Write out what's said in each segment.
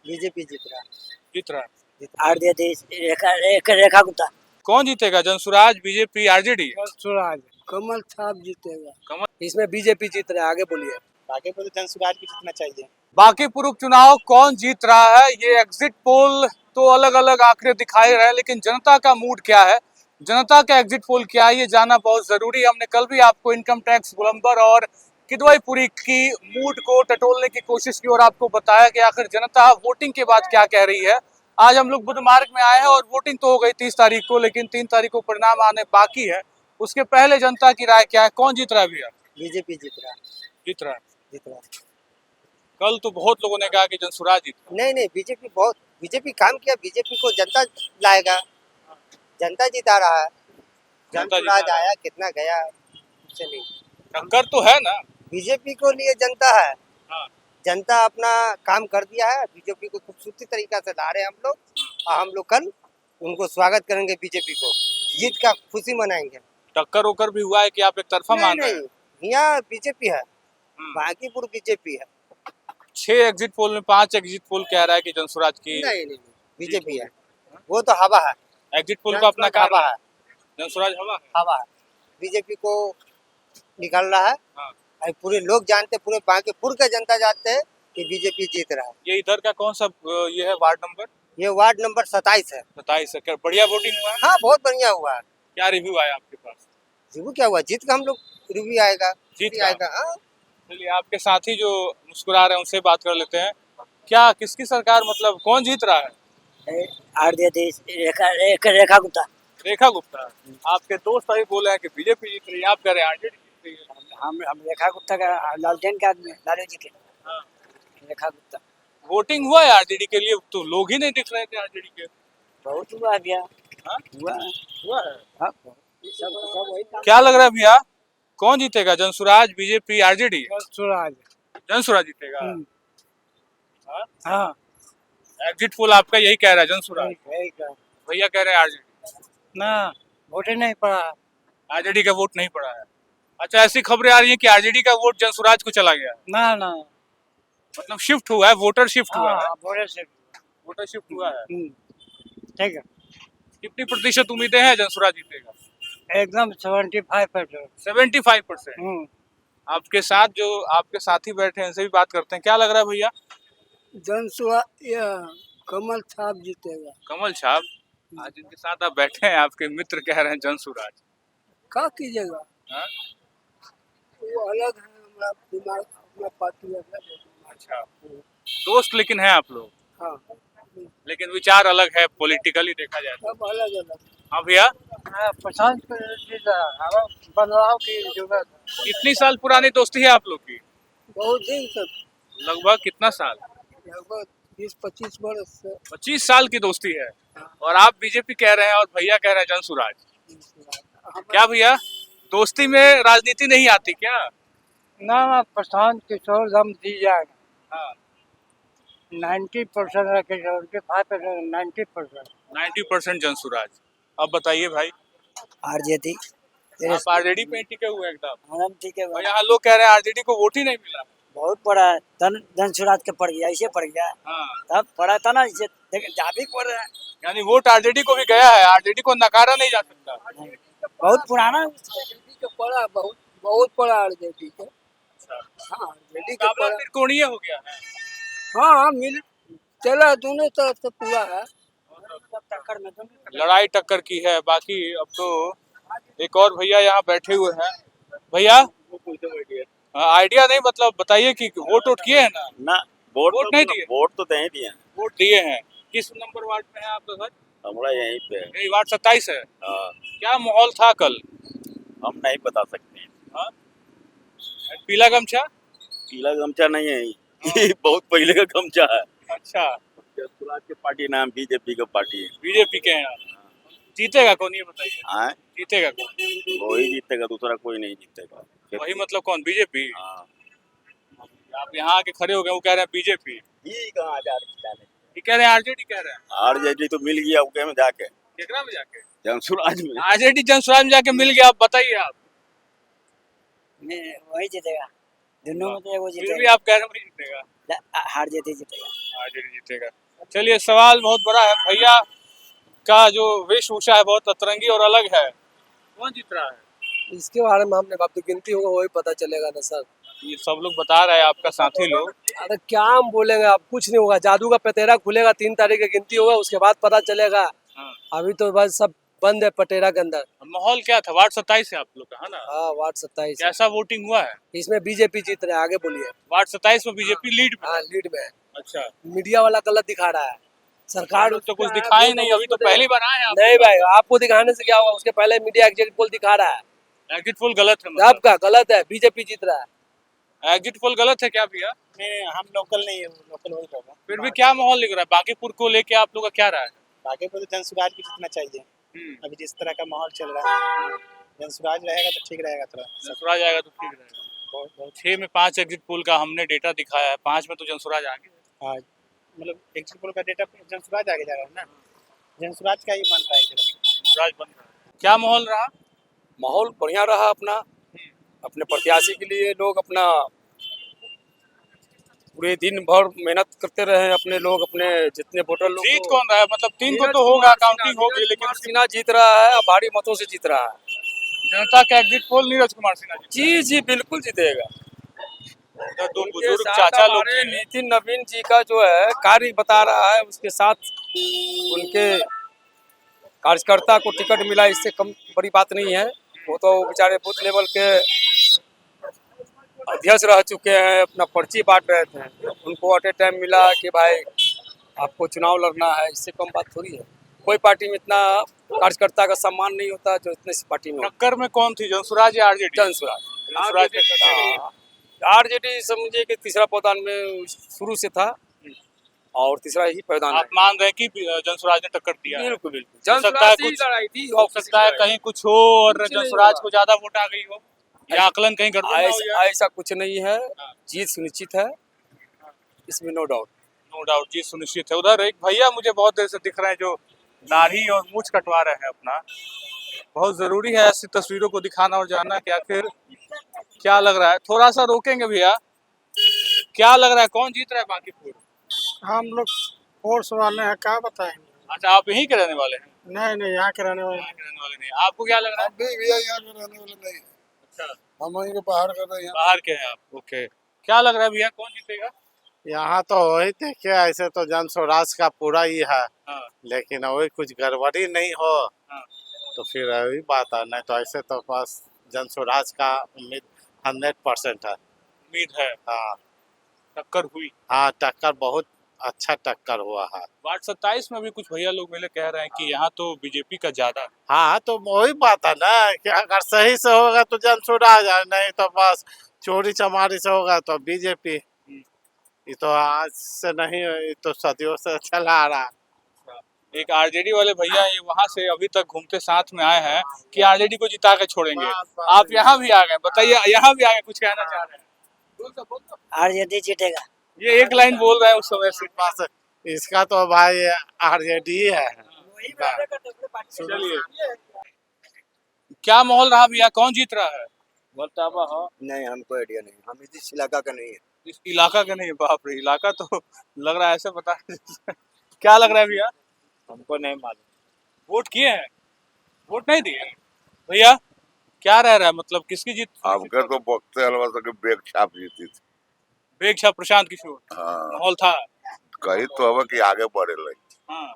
BJP जीत रहा। जीत रहा है। आरजेडी रेखा गुप्ता। कौन जीतेगा, जनसुराज, बीजेपी, आरजेडी? स्वराज कमल छाप जीतेगा। कमल। इसमें बीजेपी जीत रहा है, आगे बोलिए। आगे पर जनसुराज भी जीतना चाहिए। बाकी पूर्व चुनाव कौन जीत रहा है, ये एग्जिट पोल तो अलग अलग आंकड़े दिखाई रहे हैं, लेकिन जनता का मूड क्या है, जनता का एग्जिट पोल क्या है, ये जानना बहुत जरूरी है। हमने कल भी आपको इनकम टैक्स गोलंबर और किदवईपुरी की मूड को टटोलने की कोशिश की और आपको बताया कि आखिर जनता वोटिंग के बाद क्या कह रही है। आज हम लोग बुध मार्ग में आए हैं और वोटिंग तो हो गई 30 तारीख को, लेकिन 3 तारीख को परिणाम आने बाकी है। उसके पहले जनता की राय क्या है, कौन जीत रहा है भैया? बीजेपी जीत रहा। जीत रहा है। जीत रहा। कल तो बहुत लोगों ने कहा कि जनसुराज जीत रहा है। नहीं, बीजेपी काम किया, बीजेपी को जनता लाएगा। जनता जिता रहा है। जनता जनता जिता आया कितना गया उससे नहीं। टक्कर तो है ना। बीजेपी को लिए जनता है। हाँ। जनता अपना काम कर दिया है, बीजेपी को खूबसूरती तरीका से ला रहे हैं हम लोग, और हम लोग कल उनको स्वागत करेंगे, बीजेपी को जीत का खुशी मनाएंगे। टक्कर होकर भी हुआ है कि आप एक तरफा मान रहे हैं? नहीं, यहाँ बीजेपी है, बांकीपुर बीजेपी है। 6 एग्जिट पोल में 5 एग्जिट पोल कह रहा है कि जनसुराज की नहीं, बीजेपी है, वो तो हवा है। एग्जिट पोल का अपना हवा कारण है, जनसुराज हवा है। हवा है, बीजेपी को निकाल रहा है। हाँ। और पूरे लोग जानते, पूरे बांकीपुर का जनता जानते हैं कि बीजेपी जीत रहा है। ये इधर का कौन सा ये है वार्ड नंबर? ये वार्ड नंबर 27 है। 27 है। क्या बढ़िया वोटिंग हुआ है? हाँ, बहुत बढ़िया हुआ है। क्या रिव्यू आया आपके पास? रिव्यू क्या हुआ, जीत का हम लोग रिव्यू आएगा, जीत भी का? आएगा। हाँ, चलिए, आपके साथी जो मुस्कुरा रहे हैं उनसे बात कर लेते हैं। क्या किसकी सरकार, मतलब कौन जीत रहा है? आरजेडी रेखा गुप्ता। रेखा गुप्ता। आपके दोस्त अभी बोले हैं कि बीजेपी जीत रही है, आप कह रहे हैं आरजेडी जीत रही है। हम रेखा गुप्ता का लालटेन का आदमी, लालू जी के। हाँ। रेखा गुप्ता। वोटिंग हुआ है आरजेडी के लिए, तो लोग ही नहीं दिख रहे थे आरजेडी के। बहुत हुआ गया। हाँ? हुआ हुआ है। हाँ, सब वही काम। क्या लग रहा है भैया, कौन जीतेगा, जनसुराज, बीजेपी, आरजेडी? स्वराज। जनसुराज जीतेगा। हाँ? हाँ, एग्जिट पोल आपका यही कह रहा है, जनसुराज। भैया कह रहे हैं आरजेडी। ना वोटे नहीं पड़ा। आरजेडी का वोट नहीं पड़ा है। अच्छा, ऐसी खबरें आ रही हैं कि आरजेडी का वोट जनसुराज को चला गया है। ना मतलब शिफ्ट हुआ है, वोटर शिफ्ट हुआ है। वोटे से। वोटर शिफ्ट हुआ है। ठीक है, कितनी प्रतिशत उम्मीदें हैं जनसुराज जीतेगा? एकदम 75%। 75%। आपके साथ जो आपके साथी बैठे हैं उनसे भी बात करते हैं। क्या लग रहा है भैया? कमल छाप जीतेगा। कमल छाप। आज जिनके साथ आप बैठे हैं, आपके मित्र कह रहे हैं जनसुराज। क्या कीजिएगा, हाँ? वो अलग है, हमारा दिमाग, अपना पार्टी अलग है। अच्छा, दोस्त लेकिन हैं आप लोग, हाँ, लेकिन विचार अलग है, पॉलिटिकली देखा जाए तो। सब अलग अलग। हाँ भैया, पसंद बदलाव की जरूरत। कितनी साल पुरानी दोस्ती है आप लोग की? बहुत दिन तक, लगभग कितना साल? लगभग 20-25 वर्ष से। 25 साल की दोस्ती है। और आप बीजेपी कह रहे हैं और भैया कह रहे हैं जनसुराज। क्या भैया, दोस्ती में राजनीति नहीं आती क्या? ना, प्रशांत किशोर दम दी जाएगा। हाँ। 90% है किशोर के, 5%, 90%। 90% जनसुराज। अब बताइए भाई, आरजेडी। आप आरजेडी पे टिके हुए एकदम। हम ठीक है। और यहाँ लोग कह रहे हैं आरजेडी को वोट ही नहीं मिला। बहुत पड़ा है, धनसुराज के पड़ गया, ऐसे पड़ गया। हाँ। तब पड़ा था ना, इसे जाभी पड़ रहा है। यानी वोट आरजेडी को भी गया है, आरजेडी को नकारा नहीं जा सकता। बहुत पुराना पड़ा, बहुत पड़ा आरजेडी के। हाँ, आरजेडी के पड़ा। त्रिकोणीय हो गया है। हाँ, मिल चला दोनों तरफ से पूरा है। टक्कर में लड़ाई टक्कर की है। बाकी अब तो एक और भैया यहाँ बैठे हुए हैं। भैया, आइडिया नहीं, मतलब बताइए कि वोट किए हैं ना? ना, वोट तो नहीं दिए। वोट तो नहीं दिए। वोट दिए हैं। किस नंबर वार्ड में है आपका घर? हमारा यहीं पे है। यही वार्ड 27 है। हाँ, क्या माहौल था कल? हम नहीं बता सकते हैं। हाँ? पीला गमछा? पीला गमछा नहीं है, ये बहुत पहले का गमछा है। अच्छा, जनसुराज की पार्टी नाम बीजेपी का पार्टी है। बीजेपी के हैं। जीतेगा कौन, ये बताइए। हाँ, जीतेगा कौन? वही जीतेगा, दूसरा कोई नहीं जीतेगा। वही मतलब कौन, बीजेपी? हाँ। आप यहाँ आके खड़े हो गए, वो कह रहे हैं बीजेपी। ये कहाँ जा रहे हैं? ये कह रहे हैं आरजेडी कह रहे हैं। आरजेडी तो मिल गया उनके में जाके, केकरा में जाके? जनसुराज में। आरजेडी जनसुराज में जाके मिल गया। आप बताइए, आप। वही जीतेगा, दोनों में तो एगो फिर भी जीतेगा, आप कह रहे हैं वही जीतेगा, हार जीते जीतेगा। आरजेडी जीतेगा। चलिए, सवाल बहुत बड़ा है भैया का जो वेशभूषा है बहुत अतरंगी और अलग है, कौन जीत रहा है? इसके बारे में हमने अब तो गिनती होगा वही पता चलेगा ना सर। ये सब लोग बता रहे हैं, आपका साथी लोग। अरे क्या हम बोलेंगे, अब कुछ नहीं होगा, जादू का पतेरा खुलेगा 3 तारीख की गिनती होगा, उसके बाद पता चलेगा। हाँ। अभी तो बस सब बंद है पटेरा के अंदर। माहौल क्या था? वार्ड 27 है आप लोग का, है ना? हाँ वार्ड 27 कैसा वोटिंग हुआ है? इसमें बीजेपी जीत रहे हैं, आगे बोलिए। वार्ड 27 में बीजेपी लीड में? हाँ लीड में है। अच्छा, मीडिया वाला गलत दिखा रहा है, सरकार तो कुछ दिखा ही नहीं, अभी तो पहली बार आए हैं आप। नहीं भाई, आपको दिखाने से क्या होगा, उसके पहले मीडिया एग्जिट पोल दिखा रहा है। एग्जिट पोल गलत है मतलब? आपका गलत है, बीजेपी जीत रहा है। एग्जिट पोल गलत है क्या भैया? नहीं, हम लोकल नहीं है, लोकल वही होगा। फिर भी क्या माहौल दिख रहा है? बांकीपुर को लेके आप लोग का क्या रहा है? आगे पर तो जन सुराज भी जितना चाहिए। अभी जिस तरह का माहौल चल रहा है, जन सुराज रहेगा तो ठीक रहेगा थोड़ा। जनसुराज आएगा तो ठीक रहेगा। 6 में 5 एग्जिट पोल का हमने डेटा दिखाया है, 5 में तो जनसुराज आ गया। हाँ, मतलब एग्जिट पोल का डेटा जन सुराज आगे जा रहा है ना, जन सुराज का ही बन रहा है इधर। जनसुराज बन रहा है। क्या माहौल रहा? माहौल बढ़िया रहा अपना, अपने प्रत्याशी के लिए लोग अपना पूरे दिन भर मेहनत करते रहे, अपने लोग अपने जितने वोटर लोग। जीत कौन रहा है? मतलब 3 को तो होगा, काउंटिंग होगी, लेकिन सिन्हा जीत रहा है और भारी मतों से जीत रहा है। जनता का एग्जिट पोल नीरज कुमार सिन्हा जी जी बिल्कुल जीतेगा। इधर दो उनके बुजुर्ग साथ चाचा लोग हमारे हैं। नितिन नवीन जी का जो है कार्य बता रहा है, उसके साथ उनके कार्यकर्ता को टिकट मिला, इससे कम बड़ी बात नहीं है। वो तो बेचारे बूथ लेवल के अध्यक्ष रह चुके हैं, अपना पर्ची बांट रहे थे, उनको एट ए टाइम मिला कि भाई आपको चुनाव लड़ना है, इससे कम बात थोड़ी है। कोई पार्टी में इतना कार्यकर्ता का सम्मान नहीं होता जो इतने पार्टी में होता। टक्कर में कौन थी, जनसुराज या आरजेडी? जनसुराज जनसुराज ने टक्कर दी। आरजेडी समझिए कि तीसरा पौधान में शुरू से था और तीसरा ही पैदान आप मान रहे हैं कि जनसुराज ने टक्कर दिया है? बिल्कुल बिल्कुल हो सकता है जनसुराज ही कुछ लड़ाई थी, हो सकता है कहीं कुछ हो और कुछ नहीं जनसुराज होगा। को ज्यादा वोट आ गई हो, या आकलन कहीं गड़बड़ ना हो गया। ऐसा कुछ नहीं है, जीत सुनिश्चित है, इसमें नो डाउट। नो डाउट जीत सुनिश्चित है। उधर एक भैया मुझे बहुत देर से दिख रहे हैं जो दाढ़ी और मूछ कटवा रहे हैं अपना। बहुत जरूरी है ऐसी तस्वीरों को दिखाना और जानना कि आखिर क्या लग रहा है। थोड़ा सा रोकेंगे भैया, क्या लग रहा है, कौन जीत रहा है बांकीपुर? हम लोग फोर्स वाले हैं, क्या बताएंगे। अच्छा, आप यहीं के रहने वाले हैं? नहीं नहीं, यहाँ के रहने वाले यहाँ के रहने वाले नहीं, आपको क्या लग रहा है? भैया यहाँ के रहने वाले नहीं, अच्छा, हम वहीं के बाहर कर रहे हैं। बाहर के हैं आप। ओके, क्या लग रहा है भैया, कौन जीतेगा? यहाँ तो वही देखिए, ऐसे तो जन स्वराज का पूरा ही है, हाँ, लेकिन वही कुछ गड़बड़ी नहीं हो हाँ। तो फिर वही बात है। नहीं तो ऐसे तो बस जन स्वराज का उम्मीद 100% है। उम्मीद है हाँ टक्कर हुई। हाँ, टक्कर बहुत अच्छा टक्कर हुआ है। वार्ड 27 में भी कुछ भैया लोग मिले कह रहे हैं कि यहाँ तो बीजेपी का ज्यादा है। हाँ, तो वही बात है ना कि अगर सही से होगा तो जन स्वराज है, नहीं तो बस चोरी चमारी से होगा तो बीजेपी। ये तो आज से नहीं, ये तो सदियों से चला आ रहा है। एक आरजेडी वाले भैया ये वहां से अभी तक घूमते साथ में आए हैं कि आरजेडी को जिता के छोड़ेंगे। आप यहाँ भी आ गए, बताइए, यहाँ भी आ गए, कुछ कहना चाह रहे हैं? आरजेडी जीतेगा। ये एक लाइन बोल रहे हैं उस समय से। बस इसका तो भाई आरजेडी है। चलिए, क्या माहौल रहा भैया, कौन जीत रहा है? नहीं, हमको आइडिया नहीं, हम इस इलाका का नहीं है। इस इलाका का नहीं है? बाप रे, इलाका तो लग रहा है ऐसे बता क्या लग रहा है भैया? हमको नहीं मालूम। वोट किए हैं? वोट नहीं दिए भैया? क्या रह रहा है, मतलब किसकी जीत? हमके तो बक्से हलवा के बेग छाप जीती थी। बेग छाप प्रशांत किशोर। हाँ, माहौल था। कही तो अब कि आगे बढ़े लगी। हाँ,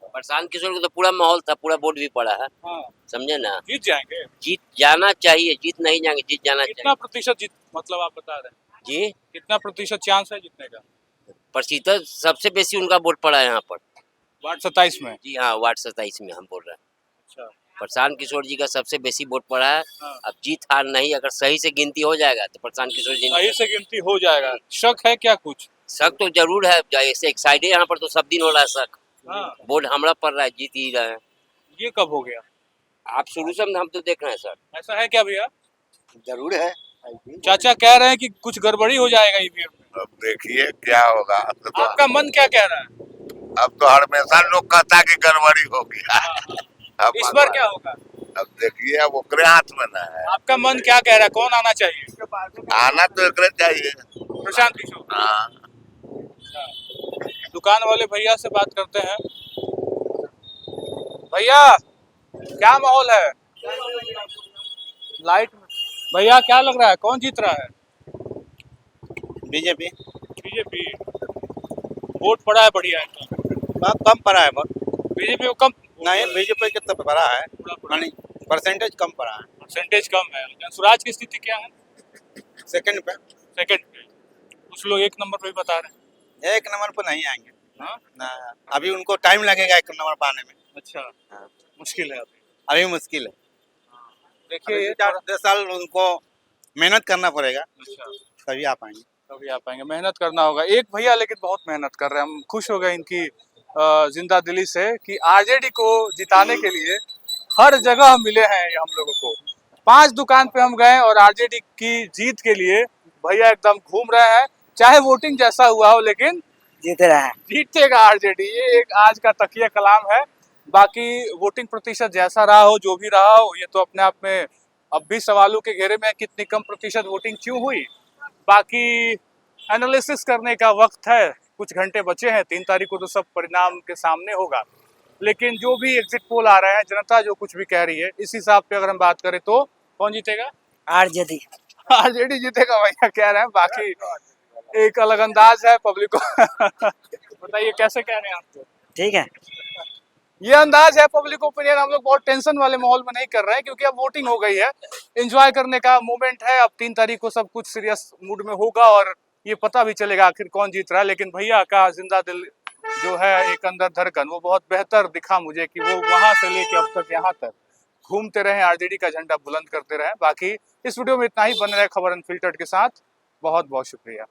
प्रशांत किशोर को तो पूरा माहौल था, पूरा वोट भी पड़ा है, हाँ। समझे ना। जीत जाएंगे? जीत जाना चाहिए, जीत नहीं जाएंगे, जीत जाना कितना प्रतिशत जीत, मतलब आप बता रहे हैं चाहिए। जी, कितना प्रतिशत चांस है जीतने का? प्रतिशत सबसे बेसी उनका वोट पड़ा है यहाँ पर। वार्ड 27 में? जी हाँ, वार्ड 27 में हम बोल रहे हैं। अच्छा, प्रशांत किशोर जी का सबसे बेसी वोट पड़ा है। हाँ। अब जीत हार नहीं, अगर सही से गिनती हो जाएगा तो प्रशांत किशोर जी सही से गिनती हो जाएगा। शक है क्या कुछ? शक तो जरूर है, जैसे एक साइड यहाँ पर तो सब दिन हो रहा है शक। हाँ। वोट हमरा पड़ रहा है, जीत ही रहे हैं। ये कब हो गया? आप शुरू से हम तो देख रहे हैं सर। ऐसा है क्या भैया? जरूर है। चाचा कह रहे हैं कि कुछ गड़बड़ी हो जाएगा ईवीएम में। अब देखिए क्या होगा। तो आपका मन क्या कह रहा है? अब तो हमेशा लोग कहता कि गड़बड़ी होगी। अब इस बार क्या होगा? अब देखिए अब ओकरे हाथ में ना है, आपका मन क्या कह रहा है, कौन आना चाहिए? आना तो एकरे चाहिए। प्रशांत किशोर। हाँ दुकान वाले भैया से बात करते हैं। भैया क्या माहौल है? लाइट भैया क्या लग रहा है, कौन जीत रहा है? BJP BJP. वोट पड़ा है बढ़िया एकदम। कम पड़ा है बहुत, बीजेपी को कम नहीं बीजेपी के तो पड़ा है, पड़ा है। परसेंटेज कम पड़ा है, परसेंटेज कम है। स्वराज की स्थिति क्या है? सेकंड पे। सेकंड पे। कुछ लोग एक नंबर पे भी बता रहे हैं। एक नंबर पर नहीं आएंगे हाँ? ना, अभी उनको टाइम लगेगा एक नंबर पर आने में। अच्छा मुश्किल है अभी। अभी मुश्किल है, देखिए अभी ये 4-10 साल उनको मेहनत करना पड़ेगा, अच्छा तभी आ पाएंगे। तभी आ पाएंगे, मेहनत करना होगा। एक भैया लेकिन बहुत मेहनत कर रहे हैं, हम खुश हो गए इनकी जिंदा दिली से कि आरजेडी को जिताने के लिए हर जगह मिले हैं ये हम लोगों को। 5 दुकान पे हम गए और आरजेडी की जीत के लिए भैया एकदम घूम रहे हैं, चाहे वोटिंग जैसा हुआ हो लेकिन जीत रहा है। जीतेगा आरजेडी, ये एक आज का तकिया कलाम है। बाकी वोटिंग प्रतिशत जैसा रहा हो, जो भी रहा हो, ये तो अपने आप में अब भी सवालों के घेरे में कितनी कम प्रतिशत वोटिंग क्यों हुई, बाकी एनालिसिस करने का वक्त है। कुछ घंटे बचे हैं, 3 तारीख को तो सब परिणाम के सामने होगा। लेकिन जो भी एग्जिट पोल आ रहे हैं, जनता जो कुछ भी कह रही है, इस हिसाब पे अगर हम बात करें तो कौन जीतेगा? आरजेडी। आरजेडी जीतेगा भैया कह रहे हैं। बाकी एक अलग अंदाज है पब्लिक को बताइए कैसे कह रहे हैं आप? ठीक है, ये अंदाज है पब्लिक ओपिनियन। हम लोग बहुत टेंशन वाले माहौल में नहीं कर रहे हैं क्योंकि अब वोटिंग हो गई है, एंजॉय करने का मोमेंट है। अब 3 तारीख को सब कुछ सीरियस मूड में होगा और ये पता भी चलेगा आखिर कौन जीत रहा है। लेकिन भैया का जिंदा दिल जो है, एक अंदर धड़कन, वो बहुत बेहतर दिखा मुझे कि वो वहां से लेके अब तक यहाँ तक घूमते रहे, आरजेडी का झंडा बुलंद करते रहे। बाकी इस वीडियो में इतना ही। बन रहे खबर अनफिल्टर्ड के साथ। बहुत बहुत शुक्रिया।